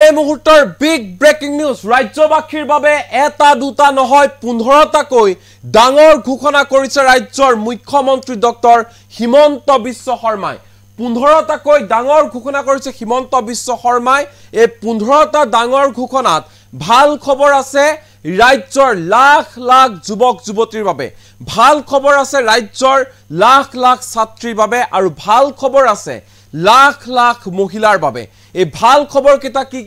এই মুহূৰ্তৰ big breaking news ৰাজ্যবাসীৰ বাবে এটা দুটা নহয় 15টাকৈ ডাঙৰ ঘোষণা কৰিছে ৰাজ্যৰ মুখ্যমন্ত্ৰী ডক্টৰ হিমন্ত বিশ্ব শৰ্মাই 15টাকৈ ডাঙৰ ঘোষণা কৰিছে হিমন্ত বিশ্ব শৰ্মাই এই 15টা ডাঙৰ ঘোষণাত ভাল খবৰ আছে ৰাজ্যৰ লাখ লাখ যুৱক যুৱতীৰ বাবে ভাল খবৰ আছে ৰাজ্যৰ লাখ লাখ ছাত্ৰীৰ বাবে আৰু ভাল খবৰ আছে লাখ লাখ মহিলাৰ বাবে এই ভাল খবৰ কিটা কি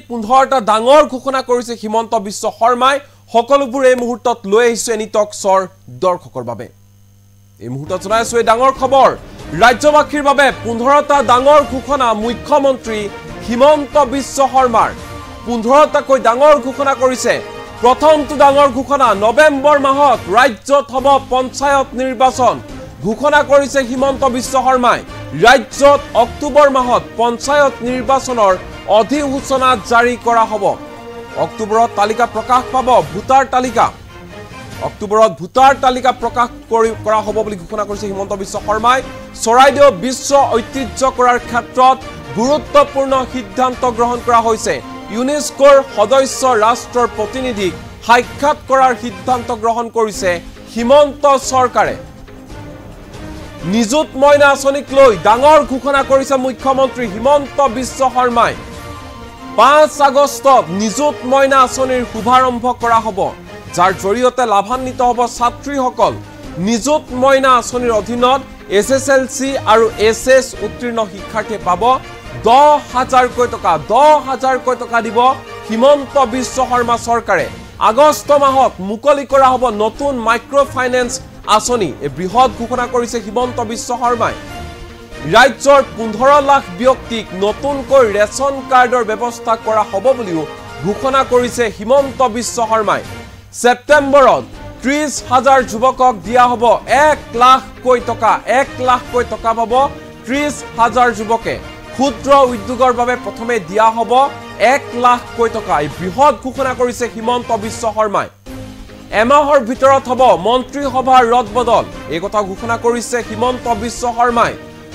15টা ডাঙৰ ঘোষণা কৰিছে হিমন্ত বিশ্ব শৰ্মাই সকলোবোৰ এই মুহূৰ্তত লৈ আহিছে এনিটক্সৰ দৰ্শকৰ বাবে এই মুহূৰ্তত জনাইছো এই ডাঙৰ খবৰ ৰাজ্যবাসীৰ বাবে 15টা ডাঙৰ ঘোষণা মুখ্যমন্ত্ৰী হিমন্ত বিশ্ব শৰ্মাৰ 15টাকৈ ডাঙৰ ঘোষণা কৰিছে প্ৰথমটো ডাঙৰ ঘোষণা নৱেম্বৰ মাহত ৰাজ্যত হ'ব পঞ্চায়ত নিৰ্বাচন ঘোষণা কৰিছে হিমন্ত বিশ্ব শৰ্মাই ৰাজ্যত অক্টোবৰ মাহত পঞ্চায়ত নিৰ্বাচনৰ অধিসূচনা জাৰি কৰা হ'ব অক্টোবৰত তালিকা প্ৰকাশ পাব ভোটাৰ তালিকা অক্টোবৰত ভোটাৰ তালিকা প্ৰকাশ কৰা হ'ব বুলি ঘোষণা কৰিছে হিমন্ত বিশ্ব শৰ্মাই চৰাইদেউ বিশ্ব ঐতিহ্য কৰাৰ ক্ষেত্ৰত গুৰুত্বপূৰ্ণ সিদ্ধান্ত গ্ৰহণ কৰা হৈছে ইউনেস্কোৰ সদস্য ৰাষ্ট্ৰৰ প্ৰতিনিধিক সাক্ষাৎ কৰাৰ সিদ্ধান্ত গ্ৰহণ কৰিছে হিমন্ত চৰকাৰে নিযুত মইনা আঁচনিক লৈ ডাঙৰ ঘোষণা কৰিছে মুখ্যমন্ত্ৰী হিমন্ত বিশ্ব শৰ্মাই 5 আগষ্টত নিযুত মইনা আঁচনিৰ শুভাৰম্ভ কৰা হ'ব যাৰ জৰিয়তে লাভান্বিত হ'ব ছাত্ৰীসকল নিযুত মইনা আঁচনিৰ অধীনত এছএছএলসি আৰু এছএছ উত্তীৰ্ণ শিক্ষাৰ্থীয়ে পাব 10,000 কৈ টকা দিব হিমন্ত বিশ্ব শৰ্মা চৰকাৰে আগষ্ট মাহত মুকলি কৰা হ'ব নতুন মাইক্ৰ ফাইনেন্স আঁচনি এই বৃহৎ ঘোষণা কৰিছে হিমন্ত বিশ্ব শৰ্মাই ৰাজ্যৰ 15 লাখ ব্যক্তিক নতুনকৈ ৰেচন কাৰ্ডৰ ব্যৱস্থা কৰা হ'ব বুলিও ঘোষণা কৰিছে হিমন্ত বিশ্ব শৰ্মাই সেপ্টেম্বৰত 30,000 যুৱকক দিয়া হ'ব 1 লাখ কৈ টকা পাব 30,000 যুৱকে ক্ষুদ্ৰ উদ্যোগৰ বাবে প্ৰথমে দিয়া হ'ব 1 লাখ কৈ টকা এই বৃহৎ ঘোষণা কৰিছে হিমন্ত বিশ্ব শৰ্মাই এমাহৰ ভিতৰত হ'ব মন্ত্ৰীসভাৰ ৰদবদল এই কথা ঘোষণা কৰিছে হিমন্ত বিশ্ব শৰ্মাই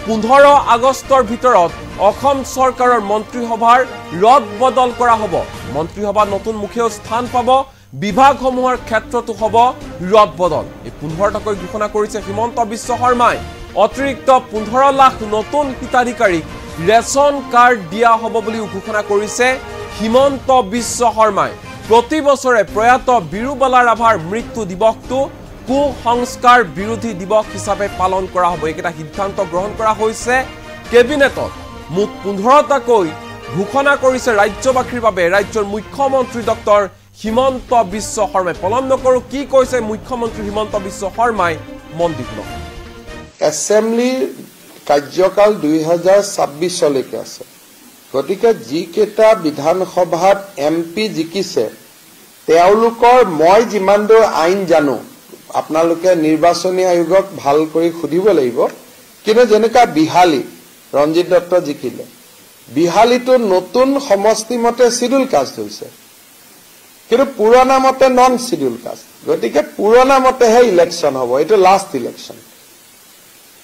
15 আগষ্টৰ ভিতৰত অসম চৰকাৰৰ মন্ত্ৰীসভাৰ ৰদবদল কৰা হ'ব মন্ত্ৰীসভাত নতুন মুখীয় স্থান পাব বিভাগসমূহৰ ক্ষেত্ৰতো হ'ব ৰদবদল এই 15টাকৈ ঘোষণা কৰিছে হিমন্ত বিশ্ব শৰ্মাই অতিৰিক্ত 15 লাখ নতুন হিতাধিকাৰীক ৰেচন কাৰ্ড দিয়া হ'ব বুলি ঘোষণা কৰিছে হিমন্ত বিশ্ব শৰ্মাই প্ৰতি বছৰে প্ৰয়াত বিৰুবালা ৰাভাৰ মৃত্যু দিৱসটো কুসংস্কাৰ বিৰোধী দিৱস হিচাপে পালন কৰা হ'ব এটা সিদ্ধান্ত গ্ৰহণ কৰা হৈছে কেবিনেটত মুঠ 15টাকৈ ঘোষণা কৰিছে ৰাজ্যবাসীৰ বাবে ৰাজ্যৰ মুখ্যমন্ত্ৰী ডক্টৰ হিমন্ত বিশ্ব শৰ্মাই পলম নকৰো কি কৈছে মুখ্যমন্ত্ৰী হিমন্ত বিশ্ব শৰ্মাই মন দি শুনক এছেম্বলিৰ কাৰ্যকাল 2026 লৈকে আছে গতিকে যিকেইটা বিধানসভাত এমপি জিকিছে তেওঁলোকৰ মই যিমান দূৰ আইন জানো আপোনালোকে নিৰ্বাচনী আয়োগক ভাল কৰি খুদিব লাগিব কিন্তু যেনেকা বিহালী ৰঞ্জিত দত্ত জিকিলে বিহালীটো নতুন সমষ্টি মতে শিডিউল কাষ্ট হৈছে কিন্তু পুৰণা মতে নন শিডিউল কাষ্ট গতিকে পুৰণা মতেহে ইলেকশ্যন হ'ব এইটো লাষ্ট ইলেকশ্যন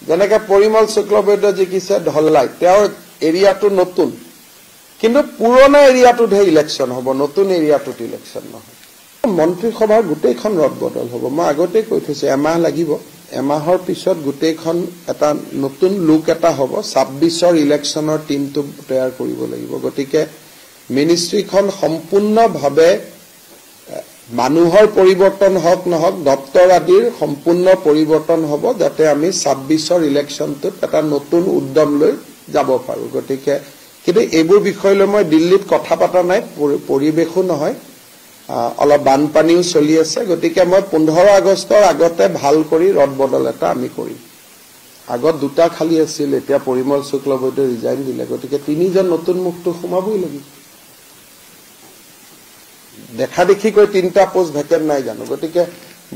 যেনেকা পৰিমল শুক্লবৈদ্য জিকিছে ঢলাই তেওঁৰ এৰিয়াটো নতুন কিন্তু পুৰণা এৰিয়াটোতহে ইলেকশ্যন হ'ব নতুন এৰিয়াটোত ইলেকশ্যন নহয় মন্ত্ৰীসভাৰ গোটেইখন ৰদবদল হ'ব মই আগতে কৈ থৈছো এমাহ লাগিব এমাহৰ পিছত গোটেইখন এটা নতুন লুক এটা হ'ব 26ৰ ইলেকশ্যনৰ টিমটো তৈয়াৰ কৰিব লাগিব গতিকে মিনিষ্ট্ৰীখন সম্পূৰ্ণভাৱে মানুহৰ পৰিৱৰ্তন হওক নহওক দপ্তৰ আদিৰ সম্পূৰ্ণ পৰিৱৰ্তন হ'ব যাতে আমি 26ৰ ইলেকশ্যনটোত এটা নতুন উদ্যম লৈ যাব পাৰো গতিকে কিন্তু এইবোৰ বিষয় লৈ মই দিল্লীত কথা পাতা নাই পৰিবেশো নহয় অলপ বানপানীও চলি আছে গতিকে মই 15 আগষ্টৰ আগতে ভাল কৰি ৰদবদল এটা আমি কৰিম আগত দুটা খালি আছিল এতিয়া পৰিমল শুক্লবৈদ্য ৰিজাইন দিলে গতিকে তিনিজন নতুন মুখটো সোমাবই লাগিব দেখা দেখি কৈ 3টা পোষ্ট ভেকেন্ট নাই জানো গতিকে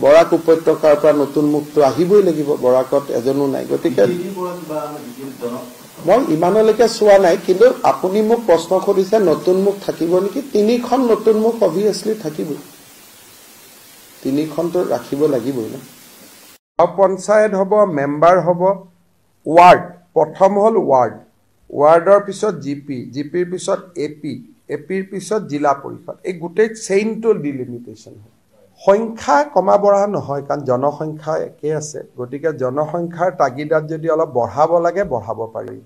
বৰাক উপত্যকাৰ পৰা নতুন মুখটো আহিবই লাগিব বৰাকত এজনো নাই গতিকে মই ইমানলৈকে চোৱা নাই কিন্তু আপুনি মোক প্ৰশ্ন কৰিছে নতুন মুখ থাকিব নেকি তিনিখন নতুন মুখ অবভিয়াছলি থাকিব তিনিখনটো ৰাখিব লাগিবই না পঞ্চায়ত হ'ব মেম্বাৰ হ'ব ৱাৰ্ড প্ৰথম হ'ল ৱাৰ্ড ৱাৰ্ডৰ পিছত জিপি, জিপিৰ পিছত এপি, এপিৰ পিছত জিলা পৰিষদ, এই গোটেই চেইনটো ডিলিমিটেশ্যন হয়। সংখ্যা কমা বঢ়া নহয়, কাৰণ জনসংখ্যা একে আছে, গতিকে জনসংখ্যাৰ তাগিদাত যদি অলপ বঢ়াব লাগে বঢ়াব পাৰি,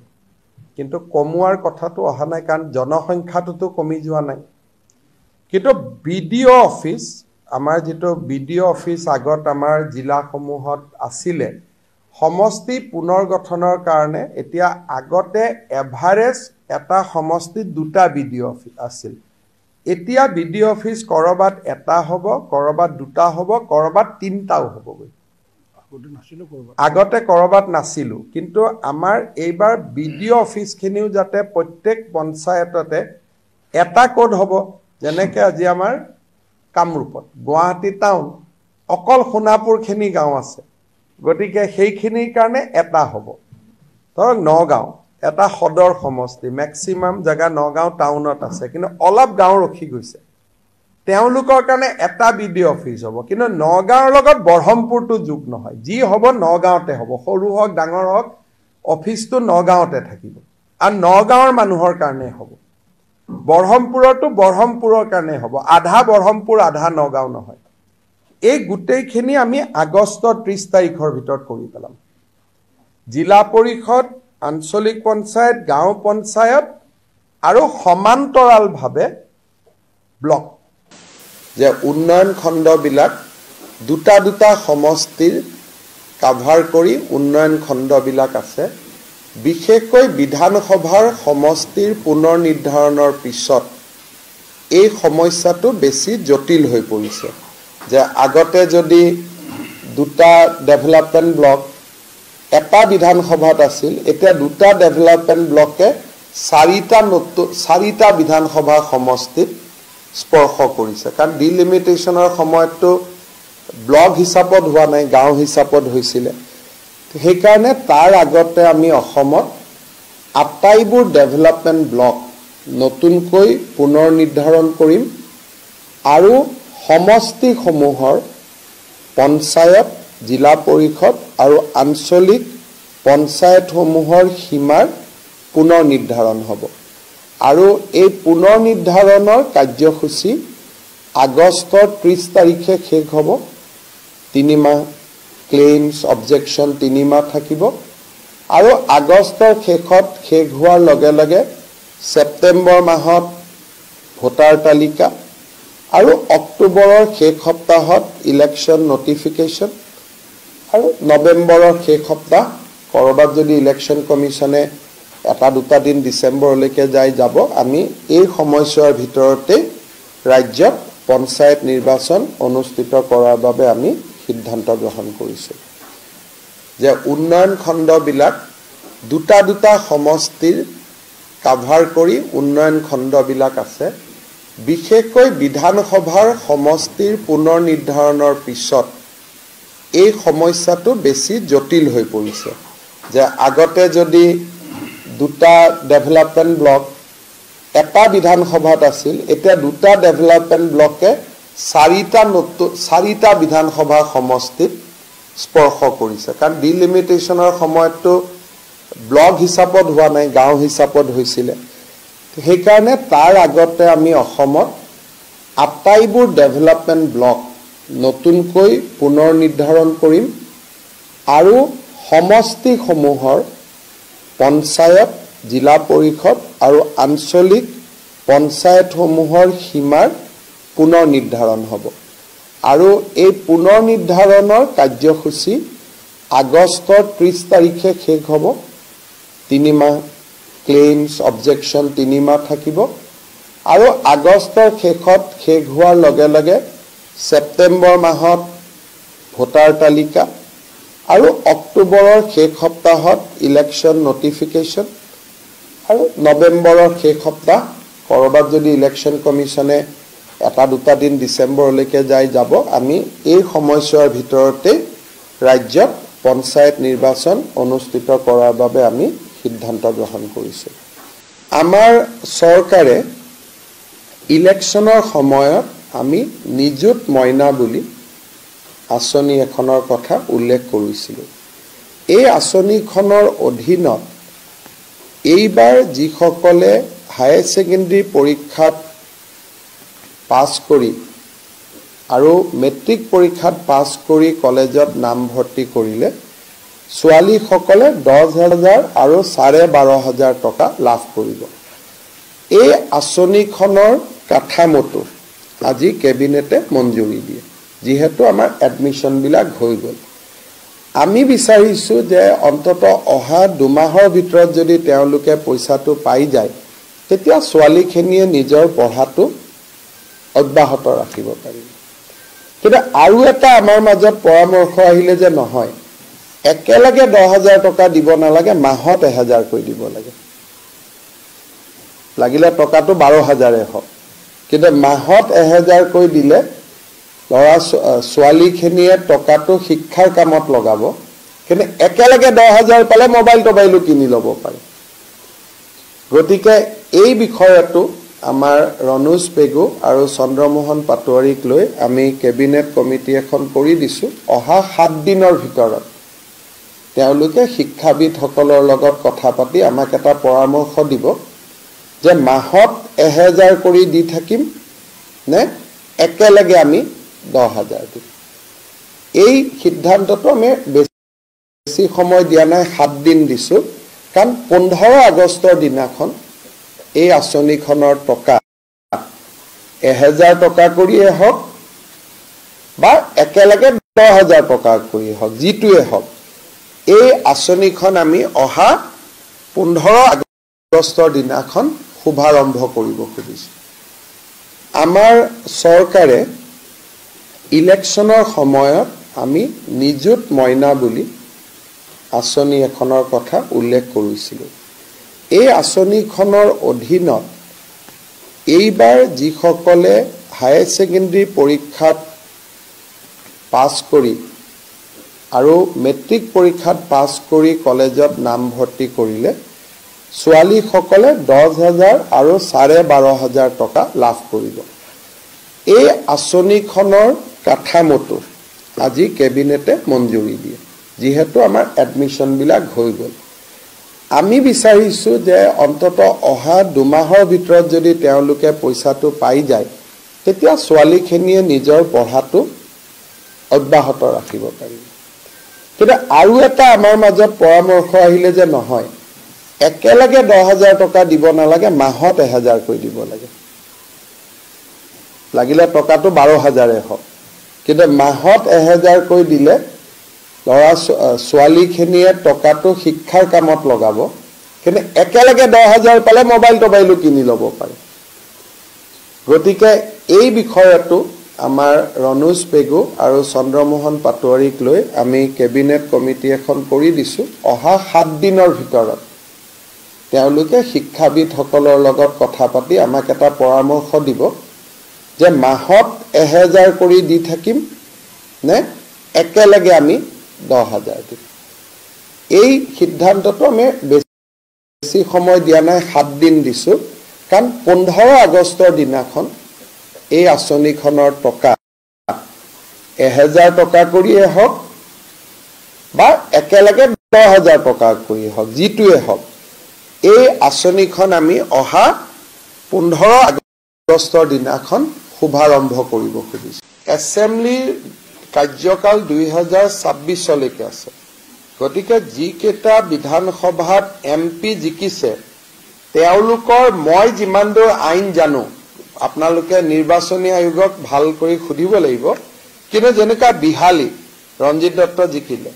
কিন্তু কমোৱাৰ কথাটো অহা নাই, কাৰণ জনসংখ্যাটোতো কমি যোৱা নাই। কিন্তু বিডিঅ' অফিচ, আমাৰ যিটো বিডিঅ' অফিচ আগত আমাৰ জিলাসমূহত আছিলে, সমষ্টি পুনৰ গঠনৰ কাৰণে এতিয়া আগতে এভাৰেজ এটা সমষ্টিত 2টা বিডিঅ' অফিচ আছিল, এতিয়া বিডিঅ' অফিচ কৰবাত এটা হ'ব, কৰবাত 2টা হ'ব, কৰবাত 3টাও হ'বগৈ। আগতে কৰবাত নাছিলো, কিন্তু আমাৰ এইবাৰ বিডিঅ' অফিচখিনিও যাতে প্ৰত্যেক পঞ্চায়ততে এটা কোড হ'ব, যেনেকৈ আজি আমাৰ কামৰূপত, গুৱাহাটী টাউন অকল সোণাপুৰখিনি গাঁও আছে, গতিকে সেইখিনিৰ কাৰণে এটা হ'ব। ধৰক নগাঁও এটা সদৰ সমষ্টি, মেক্সিমাম জেগা নগাঁও টাউনত আছে, কিন্তু অলপ গাঁও ৰখি গৈছে, তেওঁলোকৰ কাৰণে এটা বিডিঅ' অফিচ হ'ব, কিন্তু নগাঁৱৰ লগত ব্ৰহ্মপুৰটো যোগ নহয়, যি হ'ব নগাঁৱতে হ'ব, সৰু হওক ডাঙৰ হওক অফিচটো নগাঁৱতে থাকিব, আৰু নগাঁৱৰ মানুহৰ কাৰণে হ'ব। ব্ৰহ্মপুৰতো ব্ৰহ্মপুৰৰ কাৰণে হ'ব, আধা ব্ৰহ্মপুৰ আধা নগাঁও নহয়। এই গোটেইখিনি আমি আগষ্টৰ 30 তাৰিখৰ ভিতৰত কৰি পেলাম। জিলা পৰিষদ, আঞ্চলিক পঞ্চায়ত, গাঁও পঞ্চায়ত আৰু সমান্তৰালভাৱে ব্লক, যে উন্নয়ন খণ্ডবিলাক 2টা সমষ্টিৰ কাভাৰ কৰি উন্নয়ন খণ্ডবিলাক আছে। বিশেষকৈ বিধানসভাৰ সমষ্টিৰ পুনৰ নিৰ্ধাৰণৰ পিছত এই সমস্যাটো বেছি জটিল হৈ পৰিছে, যে আগতে যদি 2টা ডেভেলপমেণ্ট ব্লক এটা বিধানসভাত আছিল, এতিয়া 2টা ডেভেলপমেণ্ট ব্লকে 4টা বিধানসভা সমষ্টিত স্পৰ্শ কৰিছে, কাৰণ ডিলিমিটেশ্যনৰ সময়ততো ব্লক হিচাপত হোৱা নাই, গাঁও হিচাপত হৈছিলে। সেইকাৰণে তাৰ আগতে আমি অসমত আটাইবোৰ ডেভেলপমেণ্ট ব্লক নতুনকৈ পুনৰ নিৰ্ধাৰণ কৰিম, আৰু সমষ্টিসমূহৰ পঞ্চায়ত, জিলা পৰিষদ আৰু আঞ্চলিক পঞ্চায়তসমূহৰ সীমাৰ পুনৰ নিৰ্ধাৰণ হ'ব। আৰু এই পুনৰ নিৰ্ধাৰণৰ কাৰ্যসূচী আগষ্টৰ 30 তাৰিখে শেষ হ'ব। 3 মাহ ক্লেইমছ, অবজেকশ্যন 3 মাহ থাকিব, আৰু আগষ্টৰ শেষত শেষ হোৱাৰ লগে লগে ছেপ্টেম্বৰ মাহত ভোটাৰ তালিকা, আৰু অক্টোবৰৰ শেষ সপ্তাহত ইলেকশ্যন নটিফিকেশ্যন, আৰু নৱেম্বৰৰ শেষ সপ্তাহ ক'ৰবাত যদি ইলেকশ্যন কমিশ্যনে 1-2 দিন ডিচেম্বৰলৈকে যাব, আমি এই সময়ছোৱাৰ ভিতৰতে ৰাজ্যত পঞ্চায়ত নিৰ্বাচন অনুষ্ঠিত কৰাৰ বাবে আমি সিদ্ধান্ত গ্ৰহণ কৰিছোঁ। যে উন্নয়ন খণ্ডবিলাক 2টা সমষ্টিৰ কাভাৰ কৰি উন্নয়ন খণ্ডবিলাক আছে, বিশেষকৈ বিধানসভাৰ সমষ্টিৰ পুনৰ নিৰ্ধাৰণৰ পিছত এই সমস্যাটো বেছি জটিল হৈ পৰিছে, যে আগতে যদি 2টা ডেভেলপমেণ্ট ব্লক এটা বিধানসভাত আছিল, এতিয়া 2টা ডেভেলপমেণ্ট ব্লকে 4টা বিধানসভা সমষ্টিত স্পৰ্শ কৰিছে, কাৰণ ডিলিমিটেশ্যনৰ সময়ততো ব্লক হিচাপত হোৱা নাই, গাঁও হিচাপত হৈছিলে। সেইকাৰণে তাৰ আগতে আমি অসমত আটাইবোৰ ডেভেলপমেণ্ট ব্লক নতুনকৈ পুনৰ নিৰ্ধাৰণ কৰিম, আৰু সমষ্টিসমূহৰ পঞ্চায়ত, জিলা পৰিষদ আৰু আঞ্চলিক পঞ্চায়তসমূহৰ সীমাৰ পুনৰ নিৰ্ধাৰণ হ'ব। আৰু এই পুনৰ নিৰ্ধাৰণৰ কাৰ্যসূচী আগষ্টৰ 30 তাৰিখে শেষ হ'ব। 3 মাহ ক্লেইমছ, অবজেকশ্যন 3 মাহ থাকিব, আৰু আগষ্টৰ শেষত শেষ হোৱাৰ লগে লগে ছেপ্টেম্বৰ মাহত ভোটাৰ তালিকা, আৰু অক্টোবৰৰ শেষ সপ্তাহত ইলেকশ্যন নটিফিকেশ্যন, আৰু নৱেম্বৰৰ শেষ সপ্তাহ ক'ৰবাত যদি ইলেকশ্যন কমিশ্যনে 1-2 দিন ডিচেম্বৰলৈকে যাব, আমি এই সময়ছোৱাৰ ভিতৰতে ৰাজ্যত পঞ্চায়ত নিৰ্বাচন অনুষ্ঠিত কৰাৰ বাবে আমি সিদ্ধান্ত গ্ৰহণ কৰিছোঁ। আমাৰ চৰকাৰে ইলেকশ্যনৰ সময়ত আমি নিযুত মইনা বুলি আঁচনি এখনৰ কথা উল্লেখ কৰিছিলোঁ। এই আঁচনিখনৰ অধীনত এইবাৰ যিসকলে হায়াৰ ছেকেণ্ডাৰী পৰীক্ষাত পাছ কৰি আৰু মেট্ৰিক পৰীক্ষাত পাছ কৰি কলেজত নামভৰ্তি কৰিলে ছোৱালীসকলে 10,000 আৰু 12,500 টকা লাভ কৰিব। এই আঁচনিখনৰ কাঠামোটো আজি কেবিনেটে মঞ্জুৰি দিয়ে, যিহেতু আমাৰ এডমিশ্যনবিলাক হৈ গ'ল। আমি বিচাৰিছোঁ যে অন্তত অহা 2 মাহৰ ভিতৰত যদি তেওঁলোকে পইচাটো পাই যায়, তেতিয়া ছোৱালীখিনিয়ে নিজৰ পঢ়াটো অব্যাহত ৰাখিব পাৰিব। কিন্তু আৰু এটা আমাৰ মাজত পৰামৰ্শ আহিলে যে নহয়, একেলগে 10,000 টকা দিব নালাগে, মাহত 1,000 কৈ দিব লাগে। লাগিলে টকাটো 12,000 হওক, কিন্তু মাহত 1,000 কৈ দিলে ছোৱালীখিনিয়ে টকাটো শিক্ষাৰ কামত লগাব, কিন্তু একেলগে 10,000 পালে মোবাইল টোবাইলো কিনি ল'ব পাৰে। গতিকে এই বিষয়টো আমাৰ ৰণোজ পেগু আৰু চন্দ্ৰমোহন পাটোৱাৰীক লৈ আমি কেবিনেট কমিটি এখন কৰি দিছোঁ। অহা 7 দিনৰ ভিতৰত তেওঁলোকে শিক্ষাবিদসকলৰ লগত কথা পাতি আমাক এটা পৰামৰ্শ দিব যে মাহত 1,000 কৰি দি থাকিম নে একেলগে আমি 10,000 দিম। এই সিদ্ধান্তটো আমি বেছি সময় দিয়া নাই, 7 দিন দিছোঁ, কাৰণ 15 আগষ্টৰ দিনাখন এই আঁচনিখনৰ টকা 1,000 টকা কৰিয়ে হওক বা একেলগে 10,000 টকা কৰিয়ে হওক, যিটোৱে হওক, এই আঁচনিখন আমি অহা 15 আগষ্টৰ দিনাখন শুভাৰম্ভ কৰিব খুজিছোঁ। আমাৰ চৰকাৰে ইলেকশ্যনৰ সময়ত আমি নিযুত মইনা বুলি আঁচনি এখনৰ কথা উল্লেখ কৰিছিলোঁ। এই আঁচনিখনৰ অধীনত এইবাৰ যিসকলে হায়াৰ ছেকেণ্ডাৰী পৰীক্ষাত পাছ কৰি আৰু মেট্ৰিক পৰীক্ষাত পাছ কৰি কলেজত নামভৰ্তি কৰিলে ছোৱালীসকলে 10,000 আৰু 12,500 টকা লাভ কৰিব। এই আঁচনিখনৰ কাঠামোটো আজি কেবিনেটে মঞ্জুৰি দিয়ে, যিহেতু আমাৰ এডমিশ্যনবিলাক হৈ গ'ল। আমি বিচাৰিছোঁ যে অন্তত অহা 2 মাহৰ ভিতৰত যদি তেওঁলোকে পইচাটো পাই যায়, তেতিয়া ছোৱালীখিনিয়ে নিজৰ পঢ়াটো অব্যাহত ৰাখিব পাৰিব। কিন্তু আৰু এটা আমাৰ মাজত পৰামৰ্শ আহিলে যে নহয়, একেলগে 10,000 টকা দিব নালাগে, মাহত 1,000 কৈ দিব লাগে। লাগিলে টকাটো 12,000 হওক, কিন্তু মাহত 1,000 কৈ দিলে ছোৱালীখিনিয়ে টকাটো শিক্ষাৰ কামত লগাব, কিন্তু একেলগে 10,000 পালে মোবাইল টোবাইলো কিনি ল'ব পাৰে। গতিকে এই বিষয়টো আমাৰ ৰণোজ পেগু আৰু চন্দ্ৰমোহন পাটোৱাৰীক লৈ আমি কেবিনেট কমিটি এখন কৰি দিছোঁ। অহা 7 দিনৰ ভিতৰত তেওঁলোকে শিক্ষাবিদসকলৰ লগত কথা পাতি আমাক এটা পৰামৰ্শ দিব যে মাহত 1,000 কৰি দি থাকিম নে একেলগে আমি 10,000 দিম। এই সিদ্ধান্তটো আমি বেছি সময় দিয়া নাই, 7 দিন দিছোঁ, কাৰণ 15 আগষ্টৰ দিনাখন এই আঁচনিখনৰ টকা 1,000 টকা কৰিয়ে হওক বা একেলগে 10,000 টকা কৰিয়ে হওক, যিটোৱে হওক, এই আঁচনিখন আমি অহা 15 আগষ্টৰ দিনাখন শুভাৰম্ভ কৰিব খুজিছোঁ। এছেম্বলিৰ কাৰ্যকাল 2026লৈকে আছে। গতিকে যিকেইটা বিধানসভাত MP জিকিছে তেওঁলোকৰ মই যিমান দূৰ আইন জানো, আপোনালোকে নিৰ্বাচনী আয়োগক ভাল কৰি সুধিব লাগিব, কিন্তু যেনেকুৱা বিহালী ৰঞ্জিত দত্ত জিকিলে,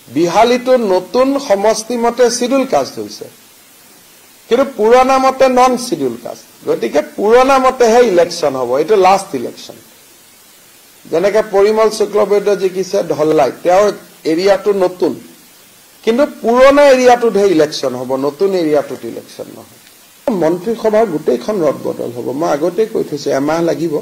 বিহালীটো নতুন সমষ্টি মতে চিডিউল কাষ্ট হৈছে, কিন্তু পুৰণা মতে নন চিডিউল কাষ্ট। গতিকে পুৰণা মতেহে ইলেকশ্যন হ'ব, এইটো লাষ্ট ইলেকশ্যন। যেনেকৈ পৰিমল শুক্লবৈদ্য জিকিছে ধল্লাই, তেওঁৰ এৰিয়াটো নতুন, কিন্তু পুৰণা এৰিয়াটোতহে ইলেকশ্যন হ'ব, নতুন এৰিয়াটোত ইলেকশ্যন নহয়। মন্ত্ৰীসভাৰ গোটেইখন ৰদ বদল হ'ব। মই আগতে কৈ থৈছোঁ, এমাহ লাগিব,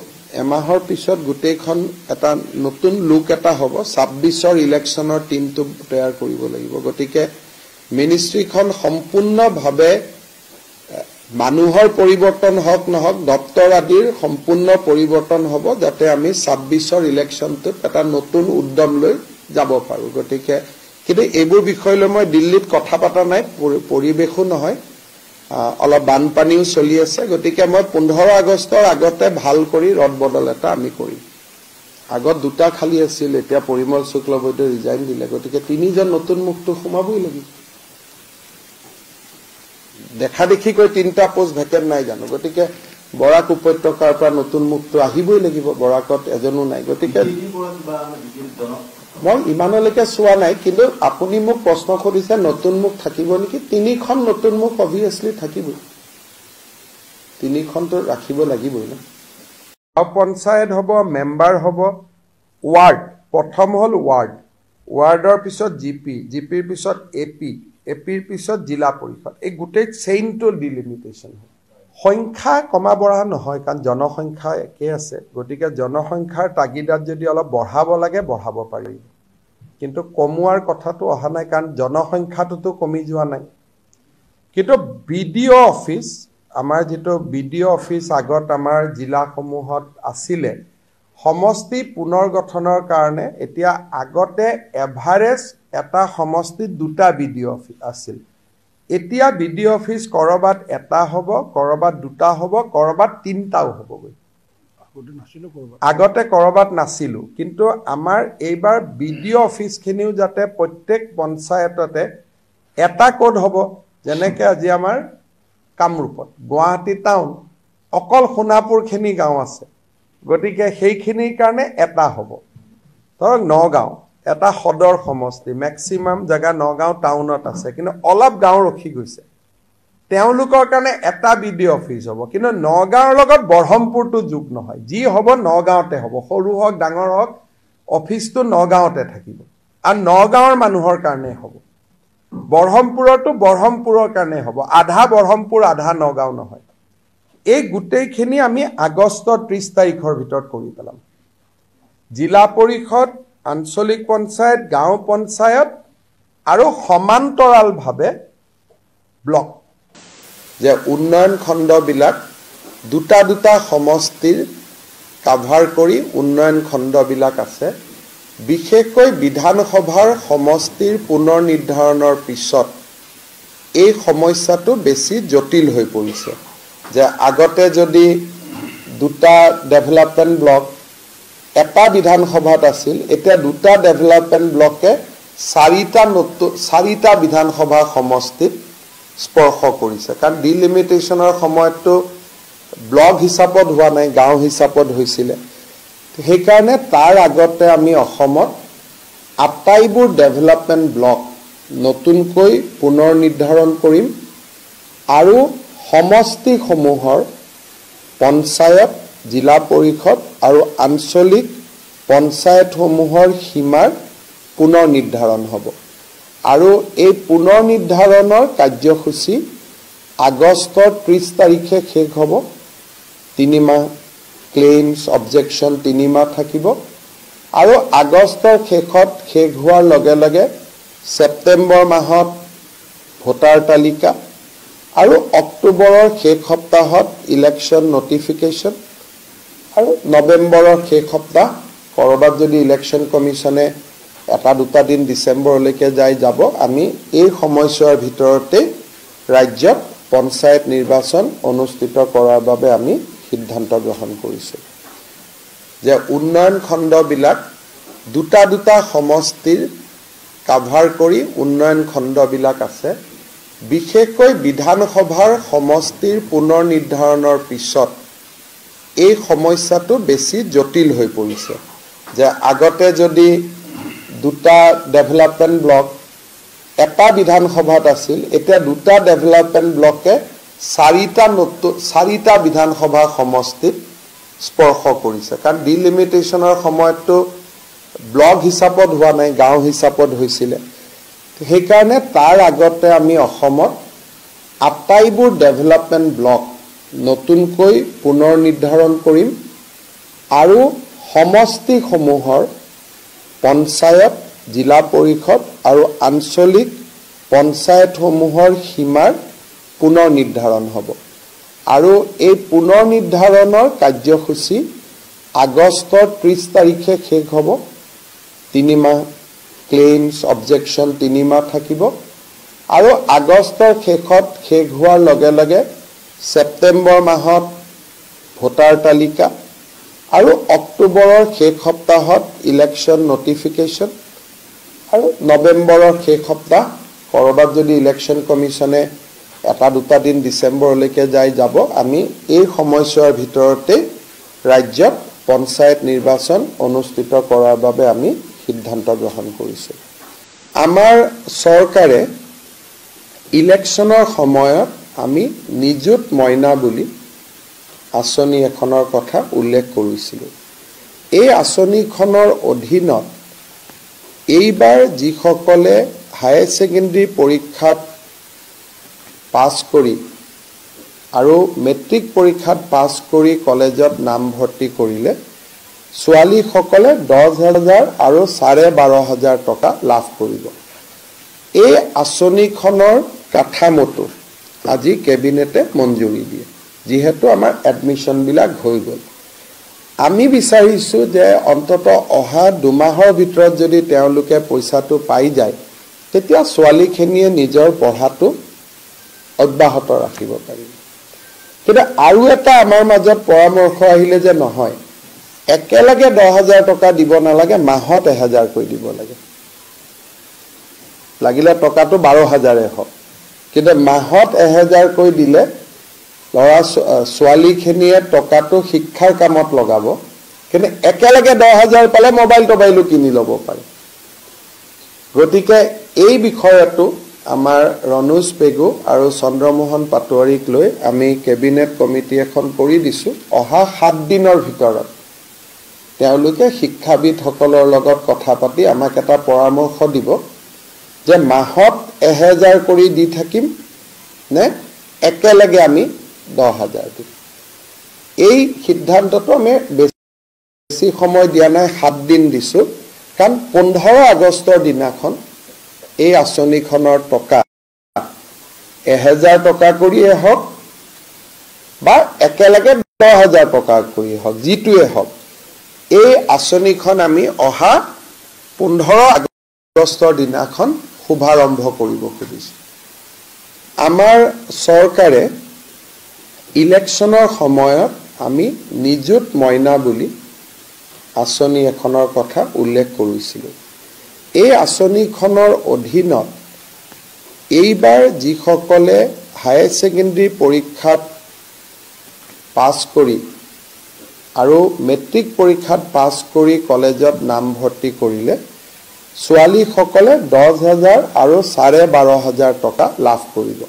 এমাহৰ পিছত গোটেইখন এটা নতুন লুক এটা হ'ব। 26ৰ ইলেকশ্যনৰ টিমটো তৈয়াৰ কৰিব লাগিব। গতিকে মিনিষ্ট্ৰীখন সম্পূৰ্ণভাৱে মানুহৰ পৰিৱৰ্তন হওক নহওক, দপ্তৰ আদিৰ সম্পূৰ্ণ পৰিৱৰ্তন হ'ব, যাতে আমি 26ৰ ইলেকশ্যনটোত এটা নতুন উদ্যম লৈ যাব পাৰোঁ। গতিকে কিন্তু এইবোৰ বিষয় লৈ মই দিল্লীত কথা পতা নাই, পৰিৱেশো নহয়, অলপ বানপানীও চলি আছে গতিকে মই 15 আগষ্টৰ আগতে ভাল কৰি ৰদ বদল এটা আমি কৰিম আগত দুটা খালি আছিল এতিয়া পৰিমল শুক্লবৈদ্য ৰিজাইন দিলে গতিকে তিনিজন নতুন মুক্ত সোমাবই লাগিব দেখা দেখি কৈ তিনটা পোষ্ট ভেকেন্ট নাই জানো গতিকে বৰাক উপত্যকাৰ পৰা নতুন মুক্ত আহিবই লাগিব বৰাকত এজনো নাই গতিকে মই ইমানলৈকে চোৱা নাই কিন্তু আপুনি মোক প্ৰশ্ন কৰিছে নতুন মুখ থাকিব নেকি তিনিখন নতুন মুখ অবভিয়াছলি থাকিবই তিনিখনটো ৰাখিব লাগিবই না পঞ্চায়ত হ'ব মেম্বাৰ হ'ব ৱাৰ্ড প্ৰথম হ'ল ৱাৰ্ডৰ পিছত জিপিৰ পিছত এপিৰ পিছত জিলা পৰিষদ এই গোটেই চেইনটো ডিলিমিটেশ্যন হয় সংখ্যা কমা বঢ়া নহয় কাৰণ জনসংখ্যা একে আছে গতিকে জনসংখ্যাৰ তাগিদাত যদি অলপ বঢ়াব লাগে বঢ়াব পাৰি কিন্তু কমোৱাৰ কথাটো অহা নাই কাৰণ জনসংখ্যাটোতো কমি যোৱা নাই কিন্তু বিডিঅ অফিচ আমাৰ যেটো বিডিঅ অফিচ আগত আমাৰ জিলাসমূহত আছিলে সমষ্টি পুনৰ্গঠনৰ কাৰণে এতিয়া আগতে এভাৰেজ এটা সমষ্টিত দুটা বিডিঅ অফিচ আছিল এতিয়া বিডিঅ অফিচ কৰবাত এটা হ'ব কৰবাত দুটা হ'ব কৰবাত তিনটাও হ'বগৈ আগতে কৰবাত নাছিলো কিন্তু আমাৰ এইবাৰ বিডিঅ অফিচখিনিও যাতে প্ৰত্যেক পঞ্চায়ততে এটা কোড হ'ব যেনেকে আজি আমাৰ কামৰূপত গুৱাহাটী টাউন অকল সোণাপুৰখিনি গাঁও আছে গতিকে সেইখিনিৰ কাৰণে এটা হ'ব ধৰক নগাঁও এটা সদৰ সমষ্টি ম্যাক্সিমাম জায়গা নগাঁও টাউনত আছে কিন্তু অলপ গাঁও ৰখি গৈছে তেওঁলোকৰ কাৰণে এটা বিডিঅ অফিচ হ'ব কিন্তু নগাঁৱৰ লগত বৰহমপুৰটো যোগ নহয় যি হ'ব নগাঁৱতে হ'ব সৰু হওক ডাঙৰ হওক অফিচটো নগাঁৱতে থাকিব আৰু নগাঁৱৰ মানুহৰ কাৰণে হ'ব বৰহমপুৰটো বৰহমপুৰৰ কাৰণে হ'ব আধা বৰহমপুৰ আধা নগাঁও নহয় এই গোটেইখিনি আমি আগষ্ট 30 তাৰিখৰ ভিতৰত কৰি পেলাম জিলা পৰিষদ আঞ্চলিক পঞ্চায়ত গাঁও পঞ্চায়ত আৰু সমান্তৰালভাৱে ব্লক যে উন্নয়ন খণ্ডবিলাক দুটা সমষ্টিৰ কাভাৰ কৰি উন্নয়ন খণ্ডবিলাক আছে বিশেষকৈ বিধানসভাৰ সমষ্টিৰ পুনৰ নিৰ্ধাৰণৰ পিছত এই সমস্যাটো বেছি জটিল হৈ পৰিছে যে আগতে যদি দুটা ডেভেলপমেন্ট ব্লক এটা বিধানসভাত আছিল এতিয়া দুটা ডেভেলপমেন্ট ব্লকে চাৰিটা বিধানসভা সমষ্টিত স্পৰ্শ কৰিছে কাৰণ ডিলিমিটেশ্যনৰ সময়তো ব্লক হিচাপত হোৱা নাই গাঁও হিচাপত হৈছিল সেইকাৰণে তাৰ আগতে আমি অসমত আটাইবোৰ ডেভেলপমেন্ট ব্লক নতুনকৈ পুনৰ নিৰ্ধাৰণ কৰিম আৰু সমষ্টিসমূহৰ পঞ্চায়ত জিলা পৰিষদ আৰু আঞ্চলিক পঞ্চায়তসমূহৰ সীমাৰ পুনৰ নিৰ্ধাৰণ হ'ব আৰু এই পুনৰ নিৰ্ধাৰণৰ কাৰ্যসূচী আগষ্টৰ 30 তাৰিখে শেষ হ'ব 3 মাহ ক্লেইমছ অবজেকশন 3 মাহ থাকিব আৰু আগষ্টৰ শেষত শেষ হোৱাৰ লগে লগে সেপ্টেম্বৰ মাহত ভোটাৰ তালিকা আৰু অক্টোবৰৰ শেষ সপ্তাহত ইলেকশন নটিফিকেশন আৰু নৱেম্বৰৰ শেষ সপ্তাহ কৰবাত যদি ইলেকশন কমিশনে এটা দুটা দিন ডিসেম্বৰলৈকে যাব আমি এই সময়ছোৱাৰ ভিতৰতে ৰাজ্যত পঞ্চায়ত নিৰ্বাচন অনুষ্ঠিত কৰাৰ বাবে আমি সিদ্ধান্ত গ্ৰহণ কৰিছো যে উন্নয়ন খণ্ডবিলাক দুটা সমষ্টিৰ কাভাৰ কৰি উন্নয়ন খণ্ডবিলাক আছে বিশেষকৈ বিধানসভাৰ সমষ্টিৰ পুনৰ নিৰ্ধাৰণৰ পিছত এই সমস্যাটো বেছি জটিল হৈ পৰিছে যে আগতে যদি দুটা ডেভেলপমেন্ট ব্লক এটা বিধানসভাত আছিল এতিয়া দুটা ডেভেলপমেন্ট ব্লকে চাৰিটা বিধানসভা সমষ্টিত স্পৰ্শ কৰিছে কাৰণ ডিলিমিটেশ্যনৰ সময়তো ব্লক হিচাপত হোৱা নাই গাঁও হিচাপত হৈছিল সেইকাৰণে তাৰ আগতে আমি অসমত আটাইবোৰ ডেভেলপমেন্ট ব্লক নতুনকৈ পুনৰ নিৰ্ধাৰণ কৰিম আৰু সমষ্টিসমূহৰ পঞ্চায়ত জিলা পৰিষদ আৰু আঞ্চলিক পঞ্চায়তসমূহৰ সীমাৰ পুনৰ নিৰ্ধাৰণ হ'ব আৰু এই পুনৰ নিৰ্ধাৰণৰ কাৰ্যসূচী আগষ্টৰ 30 তাৰিখে শেষ হ'ব 3 মাহ ক্লেইমছ অবজেকশন 3 মাহ থাকিব আৰু আগষ্টৰ শেষত শেষ হোৱাৰ লগে লগে সেপ্টেম্বৰ মাহত ভোটাৰ তালিকা আৰু অক্টোবৰৰ শেষ সপ্তাহত ইলেকশ্যন নটিফিকেশ্যন আৰু নৱেম্বৰৰ শেষ সপ্তাহ কৰবাত যদি ইলেকশ্যন কমিশনে এটা দুটা দিন ডিসেম্বৰলৈকে যাব আমি এই সময়ছোৱাৰ ভিতৰতে ৰাজ্যত পঞ্চায়ত নিৰ্বাচন অনুষ্ঠিত কৰাৰ বাবে আমি সিদ্ধান্ত গ্ৰহণ কৰিছো আমাৰ চৰকাৰে ইলেকশ্যনৰ সময়ত আমি নিযুত মইনা বুলি আঁচনি এখনৰ কথা উল্লেখ কৰিছিলো এই আঁচনিখনৰ অধীনত এইবাৰ যিসকলে হায়াৰ সেকেন্ডাৰী পৰীক্ষাত পাছ কৰি আৰু মেট্ৰিক পৰীক্ষাত পাছ কৰি কলেজত নাম ভৰ্তি কৰিলে ছোৱালীসকলে 10,000 আৰু 12,500 টকা লাভ কৰিব এই আঁচনিখনৰ কাঠামোটো আজি কেবিনেটে মঞ্জুৰি দিয়ে যিহেতু আমাৰ এডমিশন বিলাক হৈ গল আমি বিচাৰিছো যে অন্তত অহা দুমাহৰ ভিতৰত যদি তেওঁলোকে পইচাটো পাই যায় তেতিয়া ছোৱালীখিনিয়ে নিজৰ পঢ়াটো অব্যাহত ৰাখিব পাৰিব কিন্তু আৰু এটা আমাৰ মাজত পৰামৰ্শ আহিলে যে নহয় একেলগে 10,000 টকা দিব নালাগে মাহত 1,000 কৈ দিব লাগে লাগিলে টকাটো 12,000 হওক কিন্তু মাহত 1,000 কৈ দিলে লৰা ছোৱালীখিনিয়ে টকাটো শিক্ষাৰ কামত লগাব কিন্তু একেলগে 10,000 পালে মোবাইল টোবাইলো কিনি ল'ব পাৰে গতিকে এই বিষয়টো আমাৰ ৰনোজ পেগু আৰু চন্দ্ৰমোহন পাটোৱাৰীক লৈ আমি কেবিনেট কমিটি এখন কৰি দিছো অহা 7 দিনৰ ভিতৰত তেওঁলোকে শিক্ষাবিদসকলৰ লগত কথা পাতি আমাক এটা পৰামৰ্শ দিব যে মাহত 1,000 কৰি দি থাকিম নে একেলগে আমি 10,000 দিম এই সিদ্ধান্তটো আমি বেছি সময় দিয়া নাই 7 দিন দিছো কাৰণ 15 আগষ্টৰ দিনাখন এই আঁচনিখনৰ টকা 1,000 টকা কৰিয়ে হওক বা একেলগে 10,000 টকা কৰিয়ে হওক যিটোৱে হওক এই আঁচনিখন আমি অহা 15 আগষ্টৰ দিনাখন শুভাৰম্ভ কৰিব খুজিছো আমাৰ চৰকাৰে ইলেকশ্যনৰ সময়ত আমি নিযুত মইনা বুলি আঁচনি এখনৰ কথা উল্লেখ কৰিছিলো এই আঁচনিখনৰ অধীনত এইবাৰ যিসকলে হায়াৰ সেকেন্ডাৰী পৰীক্ষাত পাছ কৰি আৰু মেট্ৰিক পৰীক্ষাত পাছ কৰি কলেজত নাম ভৰ্তি কৰিলে ছোৱালীসকলে 10,000 আৰু 12,500 টকা লাভ কৰিব